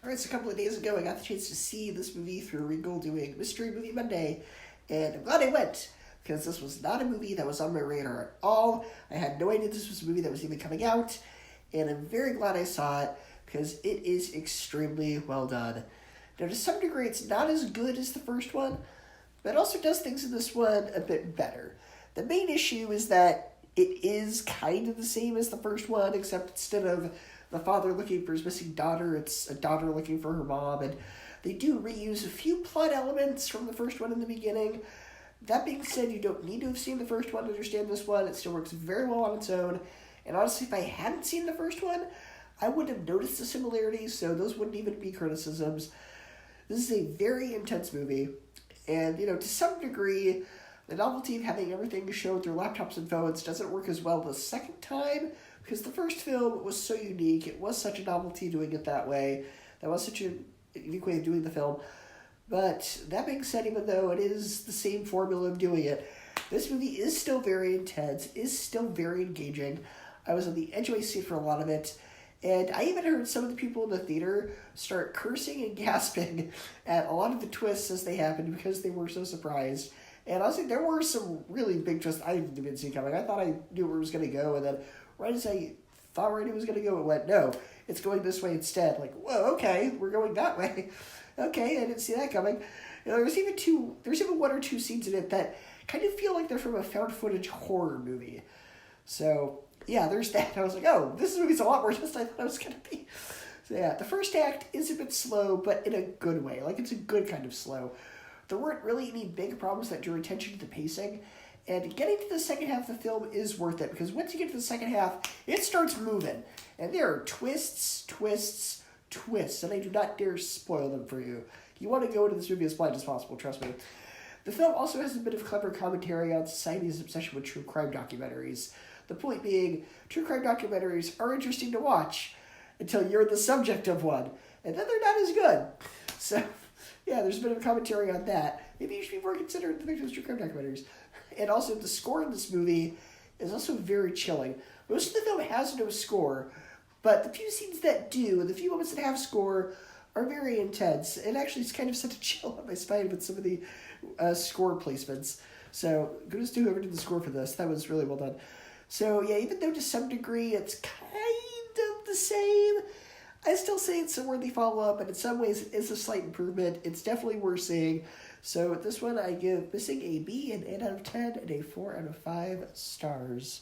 Alright, so a couple of days ago, I got the chance to see this movie through Regal doing Mystery Movie Monday, and I'm glad I went, because this was not a movie that was on my radar at all. I had no idea this was a movie that was even coming out, and I'm very glad I saw it, because it is extremely well done. Now, to some degree, it's not as good as the first one, but it also does things in this one a bit better. The main issue is that it is kind of the same as the first one, except instead of the father looking for his missing daughter, it's a daughter looking for her mom, and they do reuse a few plot elements from the first one in the beginning. That being said, you don't need to have seen the first one to understand this one. It still works very well on its own, and honestly, if I hadn't seen the first one, I wouldn't have noticed the similarities, so those wouldn't even be criticisms. This is a very intense movie, and, to some degree, the novelty of having everything shown through laptops and phones doesn't work as well the second time, because the first film was so unique. It was such a novelty doing it that way. That was such a unique way of doing the film. But that being said, even though it is the same formula of doing it, this movie is still very intense, is still very engaging. I was on the edge of my seat for a lot of it, and I even heard some of the people in the theater start cursing and gasping at a lot of the twists as they happened because they were so surprised. And honestly, there were some really big twists I didn't even see coming. I thought I knew where it was going to go, and then right as I thought right it was going to go, it went, no, it's going this way instead. Like, whoa, okay, we're going that way. Okay, I didn't see that coming. There's even one or two scenes in it that kind of feel like they're from a found footage horror movie. So, yeah, there's that. I was like, oh, this movie's a lot more just than I thought it was going to be. So, yeah, the first act is a bit slow, but in a good way. Like, it's a good kind of slow. There weren't really any big problems that drew attention to the pacing, and getting to the second half of the film is worth it, because once you get to the second half, it starts moving, and there are twists, and I do not dare spoil them for you. You want to go into this movie as blind as possible, trust me. The film also has a bit of clever commentary on society's obsession with true crime documentaries. The point being, true crime documentaries are interesting to watch until you're the subject of one, and then they're not as good. So, yeah, there's a bit of a commentary on that. Maybe you should be more considerate of the victims of true crime documentaries. And also, the score in this movie is also very chilling. Most of the film has no score, but the few scenes that do, and the few moments that have score, are very intense. And actually, it's kind of sent a chill on my spine with some of the score placements. So, kudos to whoever did the score for this. That was really well done. So, yeah, even though to some degree it's kind of the same, I still say it's a worthy follow-up, and in some ways it is a slight improvement. It's definitely worth seeing. So with this one, I give Missing a B, an 8 out of 10, and a 4 out of 5 stars.